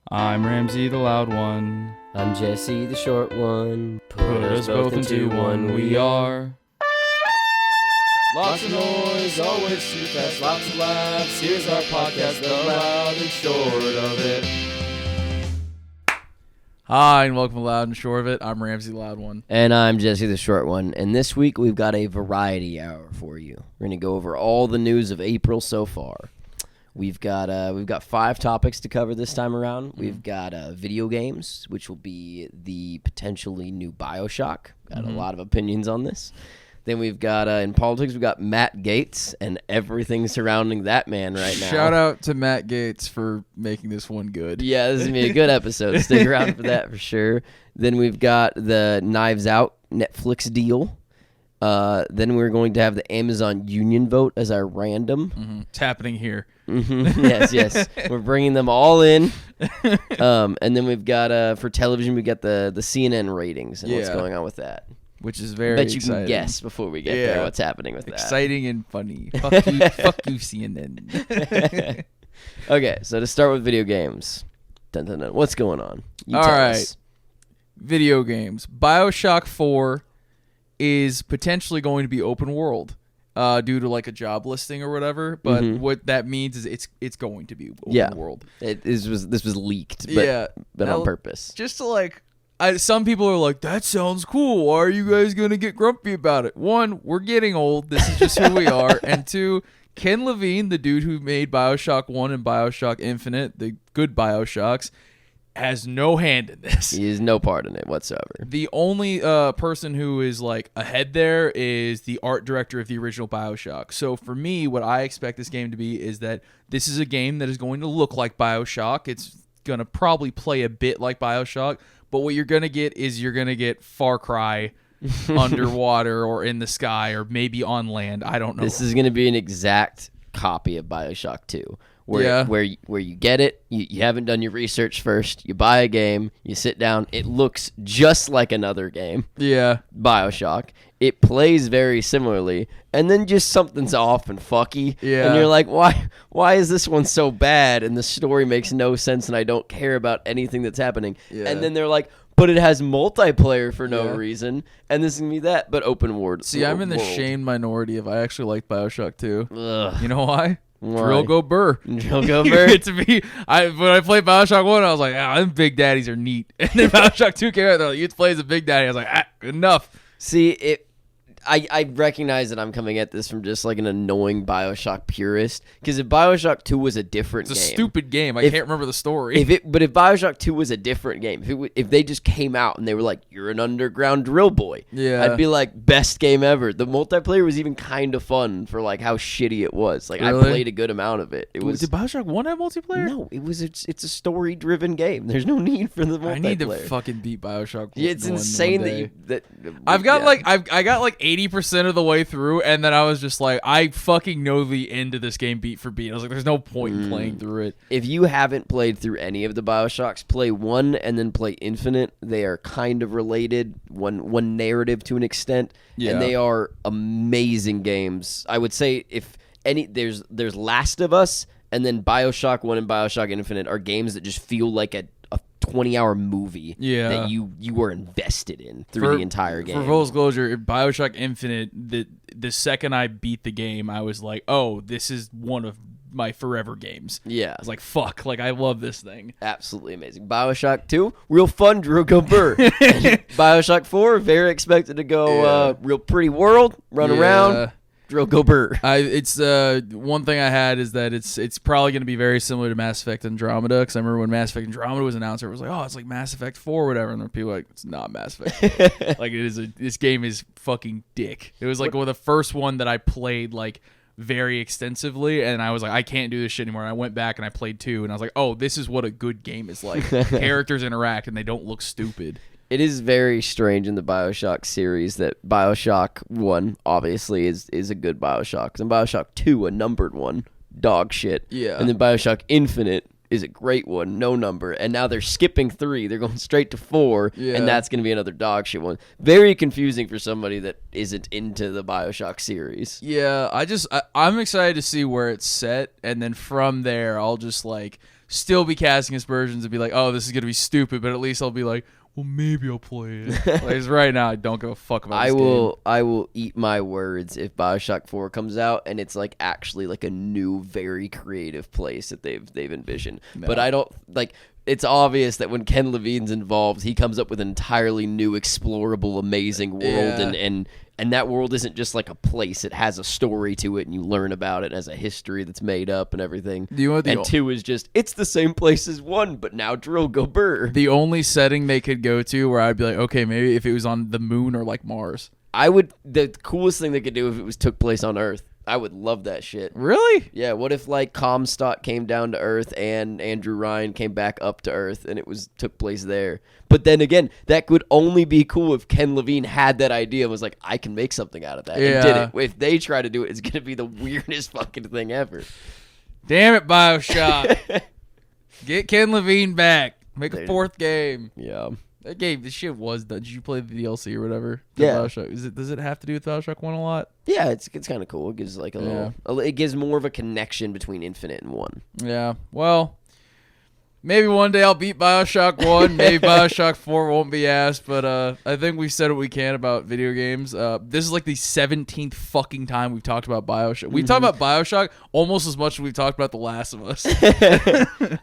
I'm Ramsey the loud one. I'm Jesse the short one. Put us both into one, we are. Lots of noise, always too fast, lots of laughs. Here's our podcast, the loud and short of it. Hi, and welcome to Loud and Short of It. I'm Ramsey the loud one. And I'm Jesse the short one. And this week we've got a variety hour for you. We're going to go over all the news of April so far. We've got 5 topics to cover this time around. We've got video games, which will be the potentially new Bioshock. Got a lot of opinions on this. Then we've got, in politics, we've got Matt Gaetz and everything surrounding that man right now. Shout out to Matt Gaetz for making this one good. Yeah, this is going to be a good episode. Stick around for that for sure. Then we've got the Knives Out Netflix deal. Then we're going to have the Amazon Union vote as our random. It's happening here. Yes. We're bringing them all in. And then we've got, for television, we got the CNN ratings and what's going on with that. Which is very Bet you exciting. can guess before we get there what's happening with that. Exciting and funny. Fuck you, CNN. Okay, so to start with video games. Dun, dun, dun. What's going on? You All tell right. us. Video games. Bioshock 4 is potentially going to be open world due to like a job listing or whatever. But what that means is it's going to be open world. This was leaked, but now, on purpose. Just to like... some people are like, that sounds cool. Why are you guys going to get grumpy about it? 1, we're getting old. This is just who we are. And 2, Ken Levine, the dude who made Bioshock 1 and Bioshock Infinite, the good Bioshocks, has no hand in this. He has no part in it whatsoever. The only person who is like ahead there is the art director of the original Bioshock. So for me, what I expect this game to be is that this is a game that is going to look like Bioshock. It's going to probably play a bit like Bioshock. But what you're going to get is you're going to get Far Cry underwater or in the sky or maybe on land. I don't know. This is going to be an exact copy of Bioshock 2. Where you get it, you haven't done your research first, you buy a game, you sit down, it looks just like another game. Yeah. Bioshock. It plays very similarly, and then just something's off and fucky. Yeah. And you're like, why is this one so bad? And the story makes no sense, and I don't care about anything that's happening. Yeah. And then they're like, but it has multiplayer for no reason, and this is going to be that, but open world. See, I'm in the shamed minority if I actually like Bioshock 2. Ugh. You know why? Why? Drill go burr. Drill go burr. When I played Bioshock 1, I was like, them big daddies are neat. And then Bioshock 2 came out, they're like, you play as a big daddy. I was like, good enough. See, I recognize that I'm coming at this from just like an annoying Bioshock purist, because if Bioshock 2 was a different game... It's a stupid game. I can't remember the story. But if Bioshock 2 was a different game, if they just came out and they were like, you're an underground drill boy, I'd be like, best game ever. The multiplayer was even kind of fun for like how shitty it was. Like Really? I played a good amount of it. Did Bioshock 1 have multiplayer? No, it's a story-driven game. There's no need for the multiplayer. I need to fucking beat Bioshock 1. Yeah, it's insane I've got I got like 80% of the way through, and then I was just like, I fucking know the end of this game beat for beat. I was like, there's no point in playing through it. If you haven't played through any of the Bioshocks, play 1 and then play Infinite. They are kind of related, one narrative to an extent, and they are amazing games. I would say there's Last of Us, and then Bioshock 1 and Bioshock Infinite are games that just feel like a 20-hour movie that you were invested in through the entire game. For full disclosure, Bioshock Infinite, the second I beat the game, I was like, oh, this is one of my forever games. Yeah. I was like, fuck, like I love this thing. Absolutely amazing. Bioshock 2, real fun, Drew go burr. Bioshock 4, very expected to go real pretty world, run around. Drill go burr. It's one thing I had is that it's probably going to be very similar to Mass Effect Andromeda, because I remember when Mass Effect Andromeda was announced, it was like, oh, it's like Mass Effect 4 or whatever, and there were people like, it's not Mass Effect. Like this game is fucking dick. It was like the first one that I played like very extensively, and I was like, I can't do this shit anymore. And I went back and I played 2, and I was like, oh, this is what a good game is like. Characters interact and they don't look stupid. It is very strange in the Bioshock series that Bioshock 1 obviously is a good Bioshock, and Bioshock 2, a numbered one, dog shit. Yeah. And then Bioshock Infinite is a great one, no number. And now they're skipping 3. They're going straight to 4, and that's going to be another dog shit one. Very confusing for somebody that isn't into the Bioshock series. Yeah, I'm excited to see where it's set, and then from there, I'll just like still be casting aspersions and be like, oh, this is gonna be stupid, but at least I'll be like, well, maybe I'll play it. Like, right now, I don't give a fuck about this game. I will eat my words if Bioshock 4 comes out and it's like actually like a new, very creative place that they've envisioned. No. But I don't like. It's obvious that when Ken Levine's involved, he comes up with an entirely new, explorable, amazing world, and that world isn't just like a place. It has a story to it, and you learn about it as a history that's made up and everything. And 2 is just, it's the same place as 1, but now drill go burr. The only setting they could go to where I'd be like, okay, maybe if it was on the moon or like Mars. The coolest thing they could do if it took place on Earth. I would love that shit. Really? Yeah, what if like Comstock came down to Earth and Andrew Ryan came back up to Earth and it took place there? But then again, that could only be cool if Ken Levine had that idea and was like, I can make something out of that. And did it. If they try to do it, it's going to be the weirdest fucking thing ever. Damn it, Bioshock. Get Ken Levine back. Make a 4th game. Yeah. That game, this shit was done. Did you play the DLC or whatever? Yeah. Bioshock? Does it have to do with Bioshock 1 a lot? Yeah, it's kind of cool. It gives like a little. It gives more of a connection between Infinite and 1. Yeah. Well, maybe one day I'll beat Bioshock 1. Maybe Bioshock 4 won't be asked. But I think we said what we can about video games. This is like the 17th fucking time we've talked about Bioshock. We've talked about Bioshock almost as much as we've talked about The Last of Us.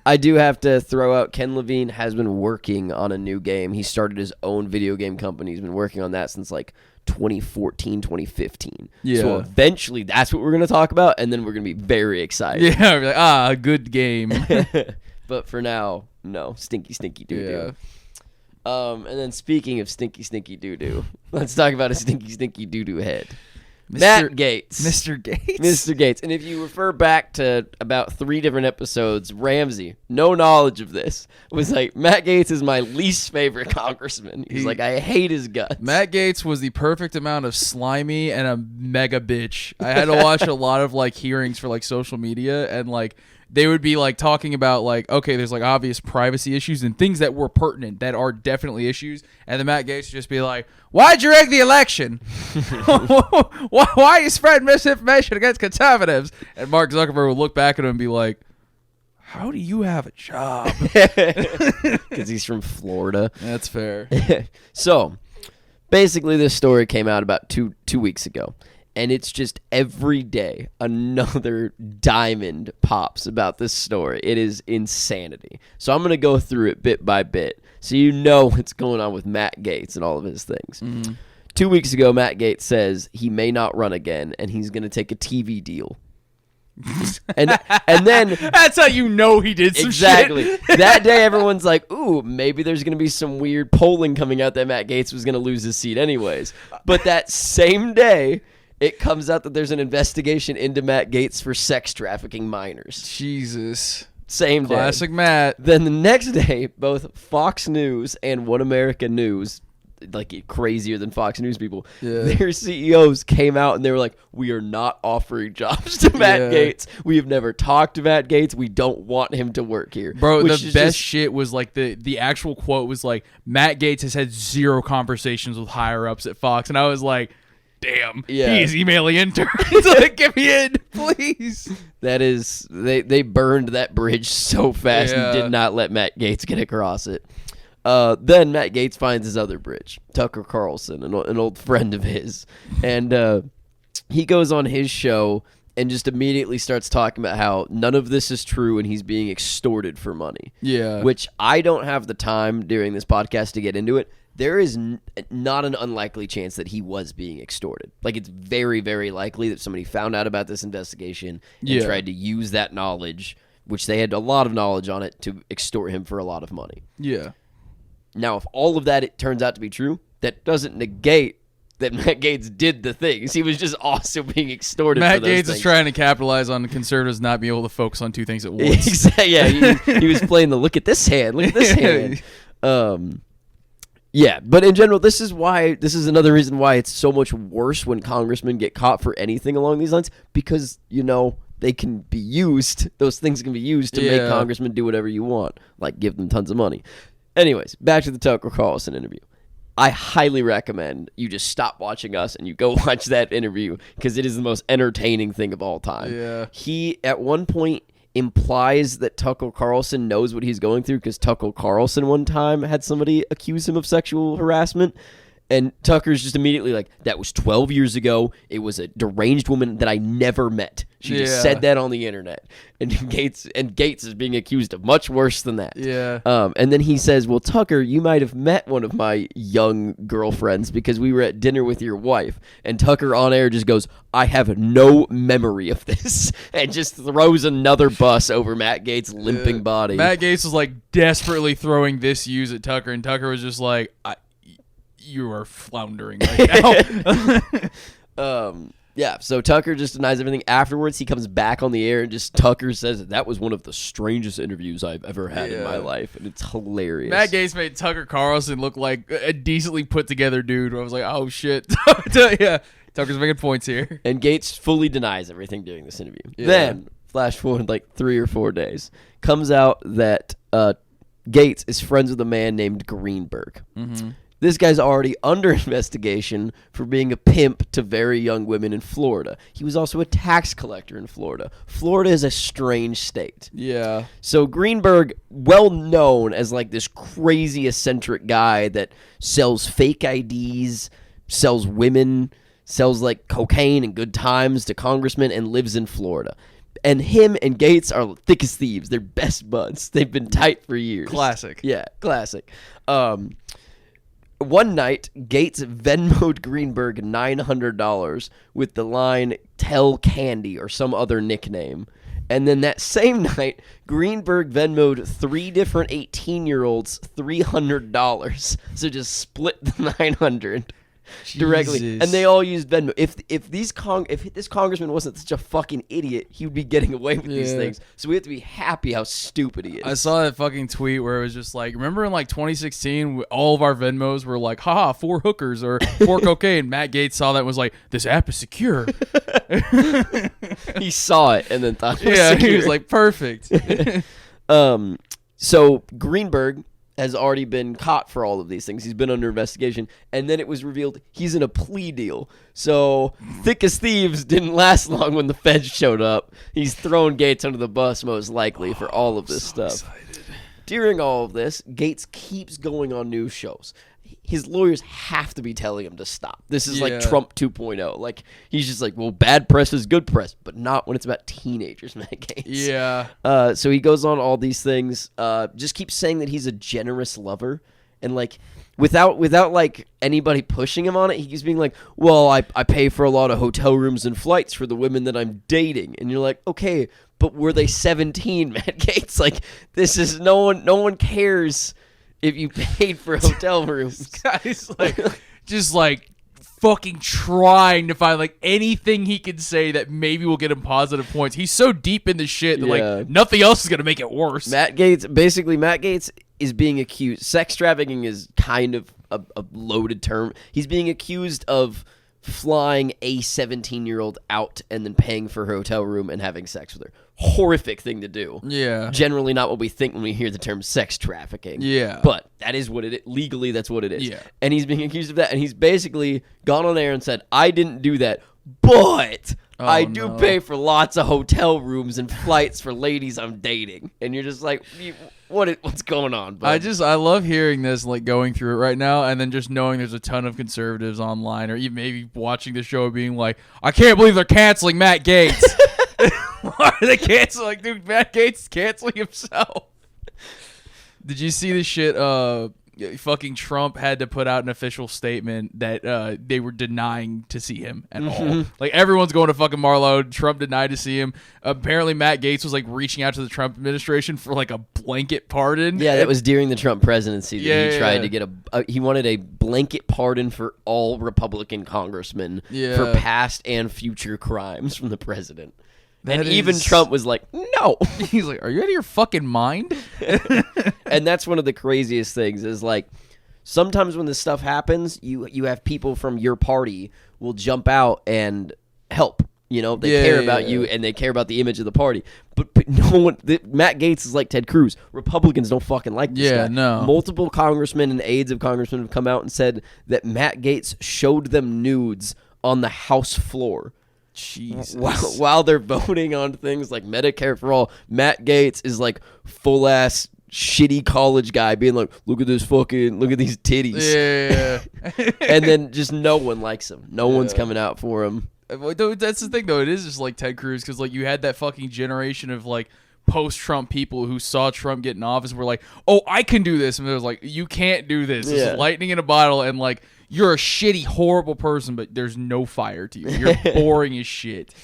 I do have to throw out, Ken Levine has been working on a new game. He started his own video game company. He's been working on that since like 2014, 2015. Yeah. So eventually that's what we're going to talk about, and then we're going to be very excited. Yeah, we're like, a good game. But for now, no. Stinky doo-doo. Yeah. And then speaking of stinky doo-doo, let's talk about a stinky doo-doo head. Matt Gaetz. Mr. Gaetz. Mr. Gaetz. And if you refer back to about 3 different episodes, Ramsey, no knowledge of this, was like, Matt Gaetz is my least favorite congressman. He's like, I hate his guts. Matt Gaetz was the perfect amount of slimy and a mega bitch. I had to watch a lot of like hearings for like social media, and like they would be like talking about like, okay, there's like obvious privacy issues and things that were pertinent that are definitely issues, and then Matt Gaetz would just be like, why'd you rig the election? Why you spread misinformation against conservatives? And Mark Zuckerberg would look back at him and be like, how do you have a job? Because he's from Florida. That's fair. So basically this story came out about two weeks ago. And it's just every day another diamond pops about this story. It is insanity. So I'm going to go through it bit by bit so you know what's going on with Matt Gaetz and all of his things. Mm-hmm. 2 weeks ago, Matt Gaetz says he may not run again and he's going to take a TV deal. and then that's how you know he did some exactly. shit. That day everyone's like, ooh, maybe there's going to be some weird polling coming out that Matt Gaetz was going to lose his seat anyways. But that same day, it comes out that there's an investigation into Matt Gaetz for sex trafficking minors. Jesus. Same day. Classic Matt. Then the next day, both Fox News and One America News, like crazier than Fox News people, their CEOs came out and they were like, we are not offering jobs to Matt Gaetz. We have never talked to Matt Gaetz. We don't want him to work here. Bro, the best shit was like the actual quote was like, Matt Gaetz has had 0 conversations with higher ups at Fox. And I was like, damn, he's emailing interns. Like, get me in, please. That is, they burned that bridge so fast and did not let Matt Gaetz get across it. Then Matt Gaetz finds his other bridge, Tucker Carlson, an old friend of his. And he goes on his show and just immediately starts talking about how none of this is true and he's being extorted for money. Yeah. Which I don't have the time during this podcast to get into it. There is not an unlikely chance that he was being extorted. Like, it's very, very likely that somebody found out about this investigation and tried to use that knowledge, which they had a lot of knowledge on it, to extort him for a lot of money. Yeah. Now, if all of that turns out to be true, that doesn't negate that Matt Gaetz did the things. He was just also being extorted Matt for those Gaetz things. is trying to capitalize on conservatives not being able to focus on 2 things at once. Exactly. Yeah, he was playing the look at this hand, look at this hand. Yeah, but in general, this is another reason why it's so much worse when congressmen get caught for anything along these lines, because, they can be used, those things can be used to make congressmen do whatever you want, like give them tons of money. Anyways, back to the Tucker Carlson interview. I highly recommend you just stop watching us and you go watch that interview, because it is the most entertaining thing of all time. Yeah. He, at one point implies that Tucker Carlson knows what he's going through because Tucker Carlson one time had somebody accuse him of sexual harassment. And Tucker's just immediately like, that was 12 years ago. It was a deranged woman that I never met. She just said that on the internet. And Gaetz is being accused of much worse than that. Yeah. And then he says, well, Tucker, you might have met one of my young girlfriends because we were at dinner with your wife. And Tucker on air just goes, I have no memory of this. And just throws another bus over Matt Gaetz' limping body. Matt Gaetz was like desperately throwing this use at Tucker. And Tucker was just like, you are floundering right now. Yeah, so Tucker just denies everything. Afterwards, he comes back on the air and just Tucker says that was one of the strangest interviees I've ever had in my life, and it's hilarious. Matt Gaetz made Tucker Carlson look like a decently put together dude. I was like, oh shit, yeah, Tucker's making points here. And Gaetz fully denies everything during this interview. Yeah. Then, flash forward like 3 or 4 days, comes out that Gaetz is friends with a man named Greenberg. Mm-hmm. This guy's already under investigation for being a pimp to very young women in Florida. He was also a tax collector in Florida. Florida is a strange state. Yeah. So Greenberg, well known as like this crazy eccentric guy that sells fake IDs, sells women, sells like cocaine and good times to congressmen, and lives in Florida. And him and Gaetz are thick as thieves. They're best buds. They've been tight for years. Classic. Yeah, classic. One night, Gaetz Venmo'd Greenberg $900 with the line, "Tell Candy," or some other nickname. And then that same night, Greenberg Venmo'd 3 different 18-year-olds $300. So just split the $900 directly. Jesus. And they all used Venmo. If this congressman wasn't such a fucking idiot, he would be getting away with these things. So we have to be happy how stupid he is. I saw that fucking tweet where it was just like, remember in like 2016, all of our Venmos were like, haha, 4 hookers or 4 cocaine. Matt Gaetz saw that and was like, this app is secure. He saw it and then thought it was Yeah, secure. he was like, perfect. So Greenberg has already been caught for all of these things. He's been under investigation. And then it was revealed he's in a plea deal. So thick as thieves didn't last long when the feds showed up. He's thrown Gaetz under the bus most likely for all of this stuff. Excited. During all of this, Gaetz keeps going on news shows. His lawyers have to be telling him to stop. This is like Trump 2.0. Like, he's just like, well, bad press is good press, but not when it's about teenagers, Matt Gaetz. Yeah. So he goes on all these things, just keeps saying that he's a generous lover, and like without like anybody pushing him on it, he keeps being like, well, I pay for a lot of hotel rooms and flights for the women that I'm dating. And you're like, okay, but were they 17, Matt Gaetz? Like, this is no one cares if you paid for hotel rooms. Guy's like, just like fucking trying to find like anything he can say that maybe will get him positive points. He's so deep in the shit that like nothing else is gonna make it worse. Matt Gaetz is being accused. Sex trafficking is kind of a loaded term. He's being accused of flying a 17-year-old out and then paying for her hotel room and having sex with her. Horrific thing to do. Yeah. Generally not what we think when we hear the term sex trafficking. Yeah. But that is what it is. Legally, that's what it is. Yeah. And he's being accused of that, and he's basically gone on air and said, I didn't do that, but I do pay for lots of hotel rooms and flights for ladies I'm dating. And you're just like, what's going on, bud? I love hearing this, like going through it right now, and then just knowing there's a ton of conservatives online, or even maybe watching the show being like, I can't believe they're canceling Matt Gaetz. Why are they canceling? Like, dude, Matt Gaetz is canceling himself. Did you see this shit? Fucking Trump had to put out an official statement that they were denying to see him at all. Like, everyone's going to fucking Mar-a-Lago. Trump denied to see him. Apparently, Matt Gaetz was like reaching out to the Trump administration for like a blanket pardon. Yeah, that was during the Trump presidency. That he tried to get he wanted a blanket pardon for all Republican congressmen for past and future crimes from the president. And even Trump was like, no. He's like, are you out of your fucking mind? And that's one of the craziest things is like, sometimes when this stuff happens, you have people from your party will jump out and help. You know, they care about you and they care about the image of the party. But no one, Matt Gaetz is like Ted Cruz. Republicans don't fucking like this guy. No. Multiple congressmen and aides of congressmen have come out and said that Matt Gaetz showed them nudes on the House floor. Jesus. While they're voting on things like Medicare for all, Matt Gaetz is like full ass shitty college guy being like, look at these titties. Yeah. And then just no one likes him. No one's coming out for him. That's the thing, though. It is just like Ted Cruz, because like you had that fucking generation of like post-Trump people who saw Trump get in office and were like, oh, I can do this. And it was like, you can't do this. This is lightning in a bottle, and like, you're a shitty, horrible person, but there's no fire to you. You're boring as shit.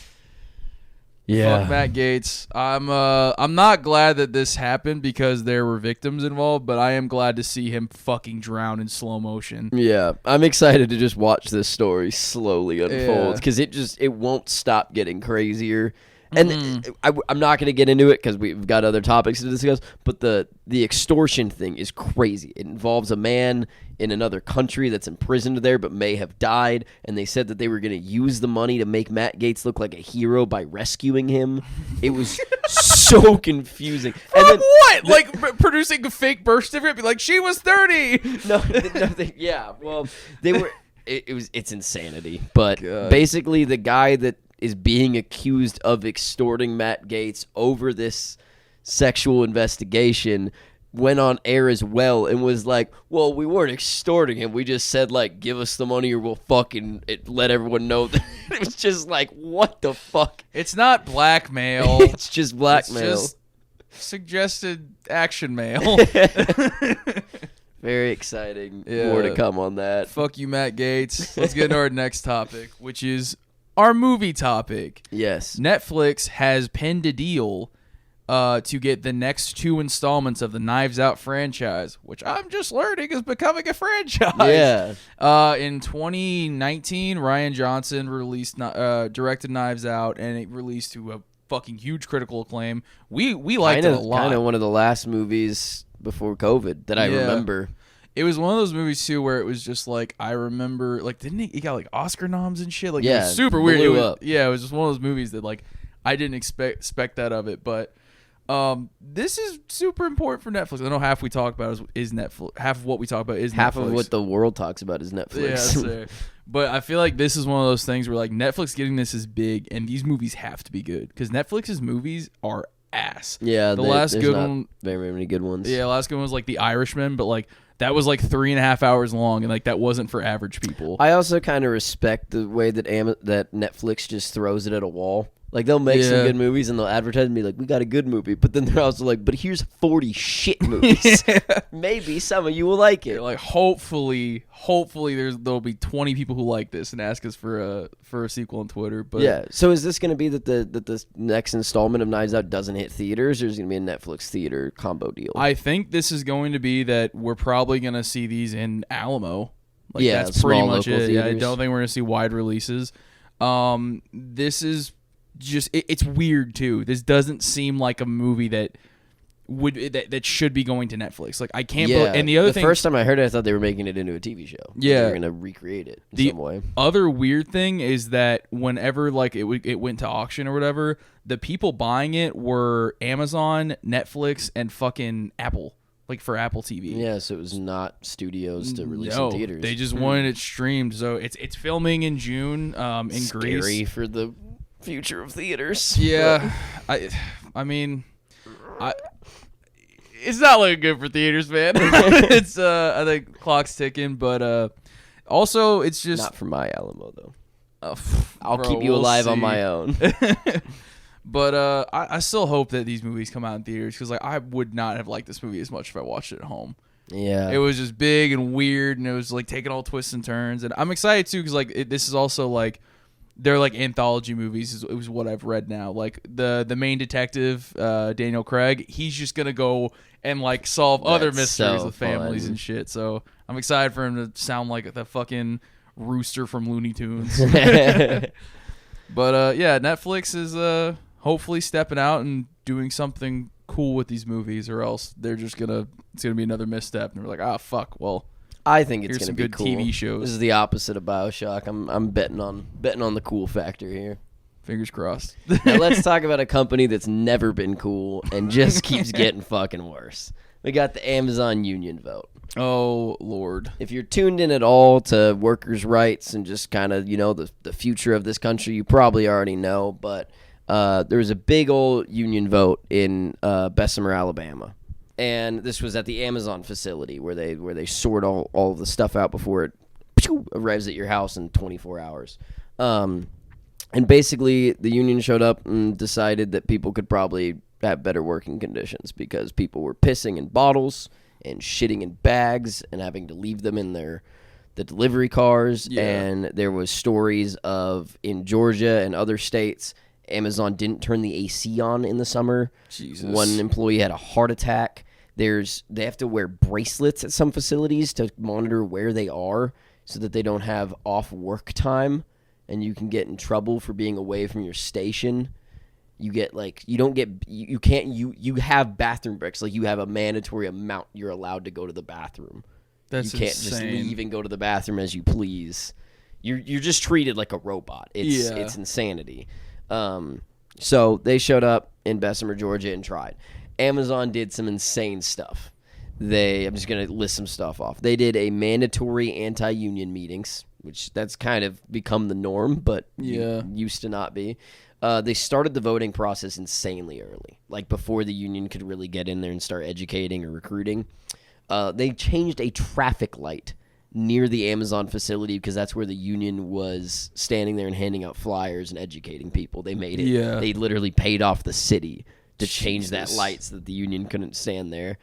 Yeah. Fuck Matt Gaetz. I'm not glad that this happened because there were victims involved, but I am glad to see him fucking drown in slow motion. Yeah, I'm excited to just watch this story slowly unfold because it won't stop getting crazier. And I'm not going to get into it because we've got other topics to discuss, but the extortion thing is crazy. It involves a man in another country that's imprisoned there but may have died, and they said that they were going to use the money to make Matt Gaetz look like a hero by rescuing him. It was so confusing. And then, what? Like producing a fake birth certificate? Be like, she was 30! They were... It's insanity. But basically the guy that is being accused of extorting Matt Gaetz over this sexual investigation went on air as well and was like, well, we weren't extorting him. We just said, like, give us the money or we'll fucking let everyone know. That it was just like, what the fuck? It's not blackmail. It's just blackmail. It's just suggested action mail. Very exciting. Yeah. More to come on that. Fuck you, Matt Gaetz. Let's get into our next topic, which is our movie topic. Yes. Netflix has penned a deal to get the next 2 installments of the Knives Out franchise, which I'm just learning is becoming a franchise. Yeah. In 2019, Rian Johnson directed Knives Out, and it released to a fucking huge critical acclaim. We liked it a lot. Kind of one of the last movies before COVID that I remember. It was one of those movies too where it was just like, I remember, like, didn't he got like Oscar noms and shit? Like, it was super weird. It was just one of those movies that like I didn't expect that of it. But this is super important for Netflix. I know half we talk about is Netflix. Half of what we talk about is half Netflix. of what the world talks about is Netflix. Yeah, that's fair. But I feel like this is one of those things where like Netflix getting this is big, and these movies have to be good because Netflix's movies are ass. Yeah, the last good not one, very many good ones. Yeah, last good one was like The Irishman, but like that was like 3.5 hours long, and like that wasn't for average people. I also kind of respect the way that that Netflix just throws it at a wall. Like, they'll make some good movies, and they'll advertise and be like, we got a good movie. But then they're also like, but here's 40 shit movies. Maybe some of you will like it. Like, hopefully there'll be 20 people who like this and ask us for a sequel on Twitter. But yeah. So is this going to be that the next installment of Knives Out doesn't hit theaters, or is it going to be a Netflix theater combo deal? I think this is going to be that we're probably going to see these in Alamo. Like, yeah, that's pretty much it. Theaters. Yeah, I don't think we're going to see wide releases. This is just it's weird too. This doesn't seem like a movie that should be going to Netflix. Like, I can't believe. And the first time I heard it, I thought they were making it into a TV show. Yeah, they were gonna recreate it in some way. Other weird thing is that whenever like it went to auction or whatever, the people buying it were Amazon, Netflix, and fucking Apple. Like, for Apple TV. Yeah, so it was not studios to release in theaters. They just wanted it streamed. So it's filming in June in Greece. Scary for the future of theaters. Yeah, I mean, it's not looking good for theaters, man. It's I think clock's ticking, but also it's just not for my Alamo though. I'll keep you alive on my own. But I still hope that these movies come out in theaters because like I would not have liked this movie as much if I watched it at home. Yeah, it was just big and weird, and it was like taking all twists and turns. And I'm excited too because like this is also like. They're like anthology movies is what I've read now. Like the main detective, Daniel Craig, he's just going to go and like solve other mysteries with families and shit. So I'm excited for him to sound like the fucking rooster from Looney Tunes. But yeah, Netflix is hopefully stepping out and doing something cool with these movies, or else they're just it's going to be another misstep. And we're like, fuck, well. I think it's going to be good cool. TV shows. This is the opposite of Bioshock. I'm betting on the cool factor here. Fingers crossed. Now let's talk about a company that's never been cool and just keeps getting fucking worse. We got the Amazon union vote. Oh, Lord. If you're tuned in at all to workers' rights and just kind of, the future of this country, you probably already know. But there was a big old union vote in Bessemer, Alabama. And this was at the Amazon facility where they sort all of the stuff out before it arrives at your house in 24 hours. And basically, the union showed up and decided that people could probably have better working conditions because people were pissing in bottles and shitting in bags and having to leave them in the delivery cars. Yeah. And there was stories of, in Georgia and other states, Amazon didn't turn the AC on in the summer. Jesus. One employee had a heart attack. They have to wear bracelets at some facilities to monitor where they are so that they don't have off work time, and you can get in trouble for being away from your station. You have bathroom breaks. Like, you have a mandatory amount you're allowed to go to the bathroom. That's You can't insane. just leave and go to the bathroom as you please. You're just treated like a robot. It's insanity. So they showed up in Bessemer, Georgia, and tried. Amazon did some insane stuff. I'm just going to list some stuff off. They did a mandatory anti-union meetings, which that's kind of become the norm, but used to not be. They started the voting process insanely early, like before the union could really get in there and start educating or recruiting. They changed a traffic light near the Amazon facility because that's where the union was standing there and handing out flyers and educating people. They made it. Yeah. They literally paid off the city to change that light so that the union couldn't stand there.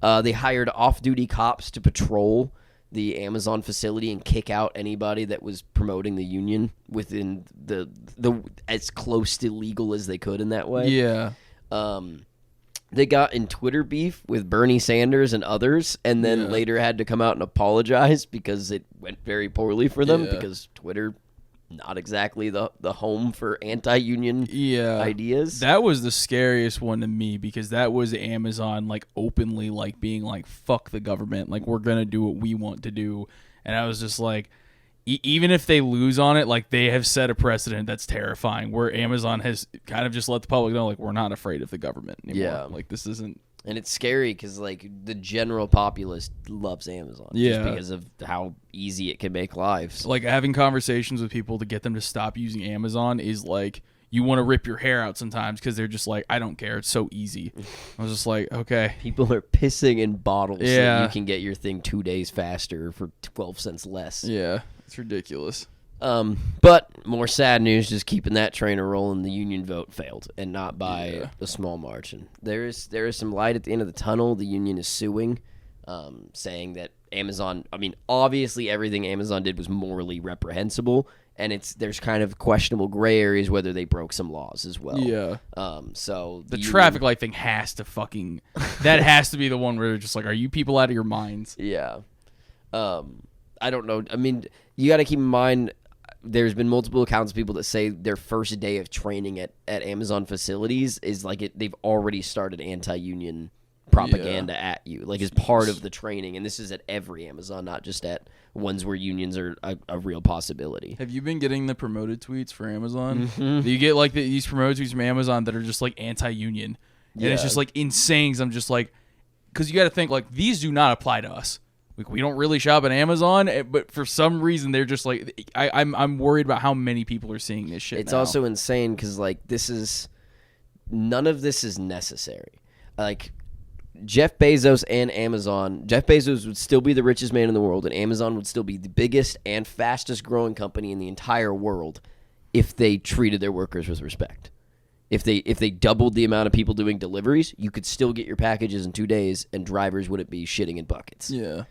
They hired off-duty cops to patrol the Amazon facility and kick out anybody that was promoting the union within the as close to legal as they could in that way. Yeah. They got in Twitter beef with Bernie Sanders and others, and then later had to come out and apologize because it went very poorly for them because Twitter, not exactly the home for anti-union ideas. That was the scariest one to me because that was Amazon like openly like being like, fuck the government, like we're gonna do what we want to do. And I was just like, even if they lose on it, like they have set a precedent that's terrifying where Amazon has kind of just let the public know like we're not afraid of the government anymore. Like this isn't. And it's scary because, like, the general populace loves Amazon just because of how easy it can make lives. Like, having conversations with people to get them to stop using Amazon is, like, you want to rip your hair out sometimes because they're just like, I don't care. It's so easy. I was just like, okay. People are pissing in bottles so that you can get your thing 2 days faster for 12 cents less. Yeah, it's ridiculous. But more sad news, just keeping that train rolling, the union vote failed, and not by a small margin. There is some light at the end of the tunnel. The union is suing, saying that Amazon, obviously everything Amazon did was morally reprehensible, and there's kind of questionable gray areas whether they broke some laws as well. Yeah. So the traffic light thing has to that has to be the one where they're just like, are you people out of your minds? Yeah. I don't know. You got to keep in mind, there's been multiple accounts of people that say their first day of training at Amazon facilities is like they've already started anti-union propaganda at you, like as part of the training. And this is at every Amazon, not just at ones where unions are a real possibility. Have you been getting the promoted tweets for Amazon? Mm-hmm. You get like these promoted tweets from Amazon that are just like anti-union. And it's just like insane. 'Cause I'm just like, because you got to think like these do not apply to us. Like, we don't really shop at Amazon, but for some reason they're just like, I'm worried about how many people are seeing this shit. It's now. also insane because like none of this is necessary. Like, Jeff Bezos and Amazon, Jeff Bezos would still be the richest man in the world, and Amazon would still be the biggest and fastest growing company in the entire world if they treated their workers with respect. If they doubled the amount of people doing deliveries, you could still get your packages in 2 days, and drivers wouldn't be shitting in buckets. Yeah.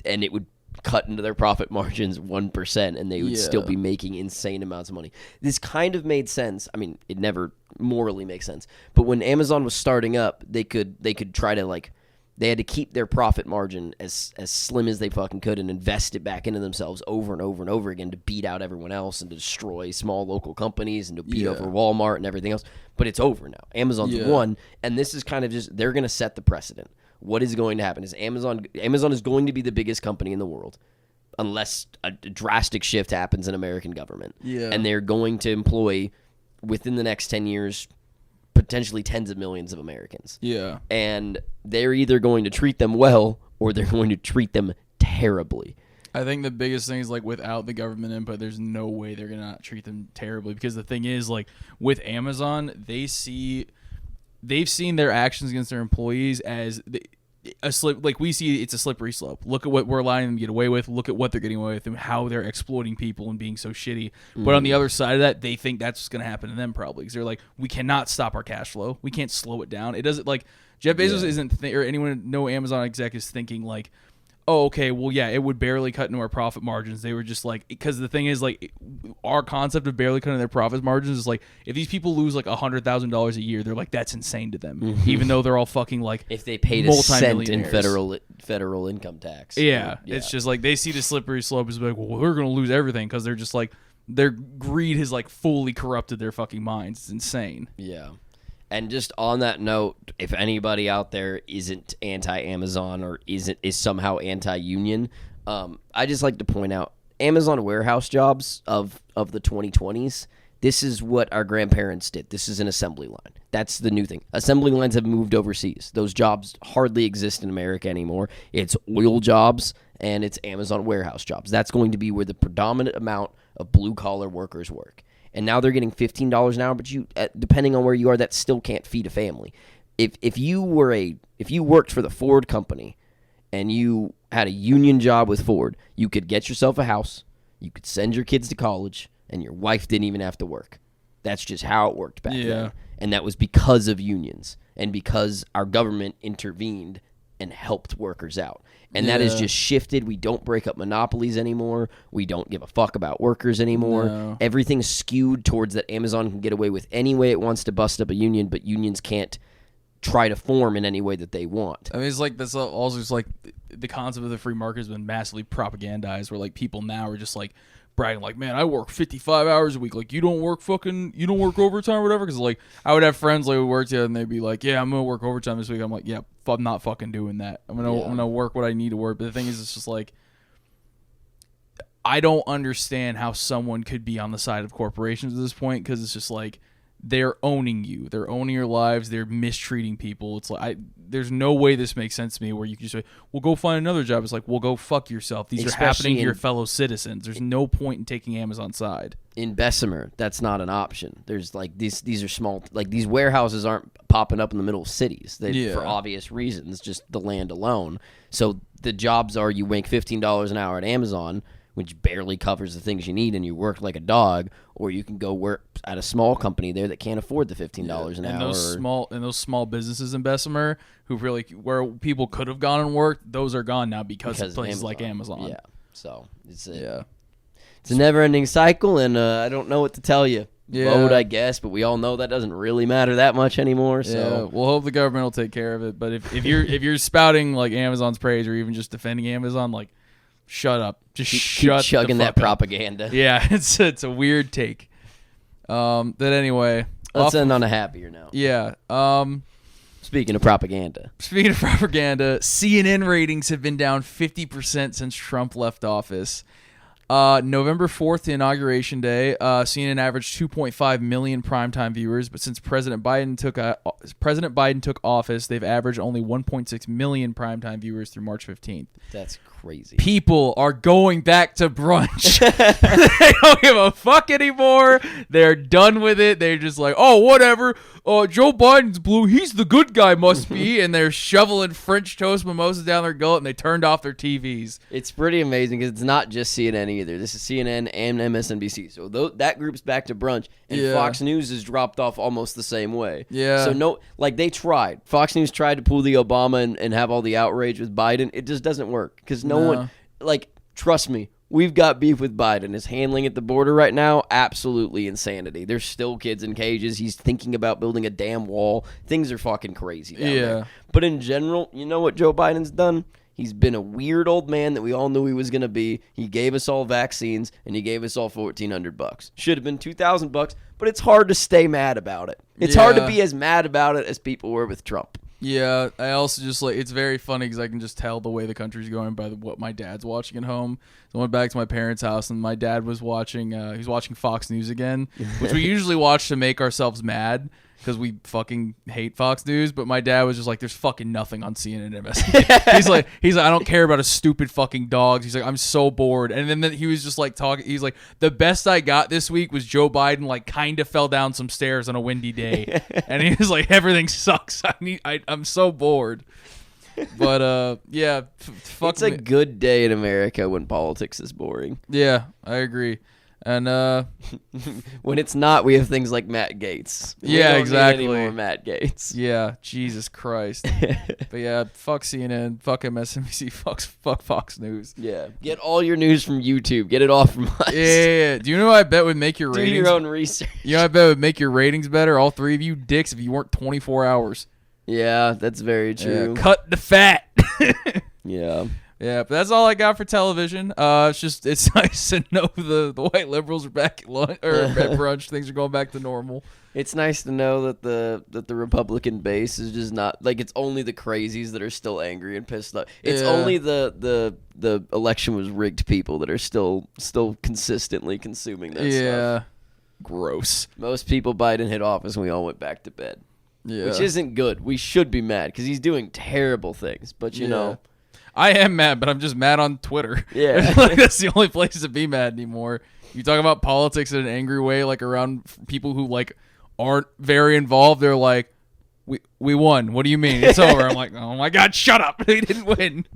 And it would cut into their profit margins 1%, and they would still be making insane amounts of money. This kind of made sense. It never morally makes sense. But when Amazon was starting up, they could try to, like, they had to keep their profit margin as slim as they fucking could and invest it back into themselves over and over and over again to beat out everyone else and to destroy small local companies and to beat over Walmart and everything else. But it's over now. Amazon's won, and this is kind of just, they're going to set the precedent. What is going to happen is Amazon is going to be the biggest company in the world unless a drastic shift happens in American government. Yeah. And they're going to employ, within the next 10 years, potentially tens of millions of Americans. Yeah. And they're either going to treat them well or they're going to treat them terribly. I think the biggest thing is, like, without the government input, there's no way they're going to not treat them terribly. Because the thing is, like, with Amazon, they've seen their actions against their employees as a slip. Like, we see it's a slippery slope. Look at what we're allowing them to get away with. Look at what they're getting away with and how they're exploiting people and being so shitty. But on the other side of that, they think that's what's going to happen to them probably. Because they're like, we cannot stop our cash flow. We can't slow it down. It doesn't, like, Jeff Bezos isn't, or anyone, no Amazon exec is thinking, like, oh, okay, well, yeah, it would barely cut into our profit margins. They were just like, because the thing is, like, our concept of barely cutting their profit margins is like, if these people lose like $100,000 a year, they're like, that's insane to them, even though they're all fucking like, if they paid a cent in federal income tax. Yeah, it's just like they see the slippery slope as like, well, we're gonna lose everything because they're just like, their greed has like fully corrupted their fucking minds. It's insane. Yeah. And just on that note, if anybody out there isn't anti-Amazon or is somehow anti-union, I just like to point out Amazon warehouse jobs of the 2020s. This is what our grandparents did. This is an assembly line. That's the new thing. Assembly lines have moved overseas. Those jobs hardly exist in America anymore. It's oil jobs and it's Amazon warehouse jobs. That's going to be where the predominant amount of blue-collar workers work. And now they're getting $15 an hour, but you, depending on where you are, that still can't feed a family. If you worked for the Ford company and you had a union job with Ford, you could get yourself a house, you could send your kids to college, and your wife didn't even have to work. That's just how it worked back then. And that was because of unions and because our government intervened and helped workers out. And that has just shifted. We don't break up monopolies anymore. We don't give a fuck about workers anymore. No. Everything's skewed towards that Amazon can get away with any way it wants to bust up a union, but unions can't try to form in any way that they want. I mean, it's like, that's also just like the concept of the free market has been massively propagandized, where like people now are just like bragging like, man, I work 55 hours a week. Like, you don't work overtime or whatever. Because like, I would have friends like who worked here and they'd be like, yeah, I'm gonna work overtime this week. I'm like, yeah, I'm not fucking doing that. I'm gonna work what I need to work. But the thing is, it's just like, I don't understand how someone could be on the side of corporations at this point, because it's just like, they're owning you. They're owning your lives. They're mistreating people. It's like, there's no way this makes sense to me where you can just say, well, go find another job. It's like, well, go fuck yourself. These are happening to your fellow citizens. There's no point in taking Amazon's side. In Bessemer, that's not an option. There's like these are small, like these warehouses aren't popping up in the middle of cities for obvious reasons, just the land alone. So the jobs are, you make $15 an hour at Amazon, which barely covers the things you need, and you work like a dog, or you can go work at a small company there that can't afford the $15 an hour. Those small businesses in Bessemer who really, where people could have gone and worked, those are gone now because of places like Amazon. Yeah, so it's a never-ending cycle, and I don't know what to tell you. Vote, I guess, but we all know that doesn't really matter that much anymore. So we'll hope the government will take care of it. But if you're spouting like Amazon's praise or even just defending Amazon, like, shut up. Just keep chugging that propaganda. Yeah, it's a weird take. That anyway. Let's end on a happier note. Yeah. Speaking of propaganda, CNN ratings have been down 50% since Trump left office. November 4th, to Inauguration Day, CNN averaged 2.5 million primetime viewers, but since President Biden took office, they've averaged only 1.6 million primetime viewers through March 15th. That's crazy. People are going back to brunch. They don't give a fuck anymore. They're done with it. They're just like, oh, whatever. Joe Biden's blue. He's the good guy, must be. And they're shoveling French toast mimosas down their gullet, and they turned off their TVs. It's pretty amazing because it's not just CNN either. This is CNN and MSNBC. So that group's back to brunch, and Fox News has dropped off almost the same way. Yeah. So they tried. Fox News tried to pull the Obama and have all the outrage with Biden. It just doesn't work because no one, like, trust me, we've got beef with Biden. His handling at the border right now, absolutely insanity. There's still kids in cages. He's thinking about building a damn wall. Things are fucking crazy down there. But in general, you know what Joe Biden's done? He's been a weird old man that we all knew he was going to be. He gave us all vaccines, and he gave us all $1,400. Should have been $2,000, but it's hard to stay mad about it. It's hard to be as mad about it as people were with Trump. Yeah, I also just like, it's very funny because I can just tell the way the country's going by what my dad's watching at home. So I went back to my parents' house, and my dad was watching. He's watching Fox News again, which we usually watch to make ourselves mad because we fucking hate Fox News. But my dad was just like, "There's fucking nothing on CNN and MSNBC." he's like, "I don't care about a stupid fucking dogs." He's like, "I'm so bored." And then he was just like talking. He's like, "The best I got this week was Joe Biden like kind of fell down some stairs on a windy day," and he was like, "Everything sucks. I'm so bored." But yeah, fuck. It's a good day in America when politics is boring. Yeah, I agree. And when it's not, we have things like Matt Gaetz. Yeah, exactly. Any more Matt Gaetz. Yeah, Jesus Christ. But yeah, fuck CNN, fuck MSNBC, fuck Fox News. Yeah, get all your news from YouTube. Get it all from us. Yeah. Do you know what I bet would make your ratings? Do your own research. You know what I bet would make your ratings better? All three of you dicks if you weren't 24 hours. Yeah, that's very true. Yeah, cut the fat. Yeah. Yeah, but that's all I got for television. It's nice to know the white liberals are back at lunch or at brunch. Things are going back to normal. It's nice to know that the Republican base is just not like it's only the crazies that are still angry and pissed off. It's only the election was rigged people that are still consistently consuming that stuff. Gross. Most people Biden hit office and we all went back to bed. Yeah. Which isn't good. We should be mad because he's doing terrible things. But you know. I am mad, but I'm just mad on Twitter. Yeah. Like, that's the only place to be mad anymore. You talk about politics in an angry way, like around people who like aren't very involved. They're like, we won. What do you mean? It's over. I'm like, oh my God, shut up. We didn't win.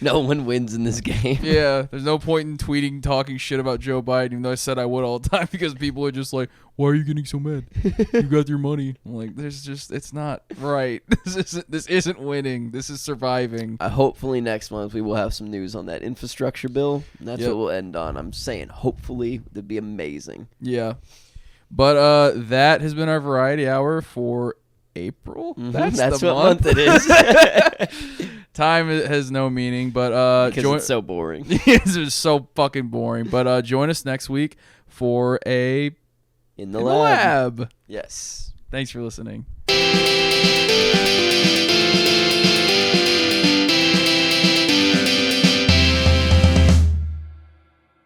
No one wins in this game. Yeah, there's no point in tweeting, talking shit about Joe Biden, even though I said I would all the time because people are just like, why are you getting so mad? You got your money. I'm like, it's not right. This isn't winning. This is surviving. Hopefully next month we will have some news on that infrastructure bill. And that's what we'll end on. I'm saying hopefully. That'd be amazing. Yeah. But that has been our variety hour for April. Mm-hmm. That's what month it is. Time has no meaning, but because it's so boring. It's just so fucking boring. But join us next week for a In the lab. lab. Yes. Thanks for listening.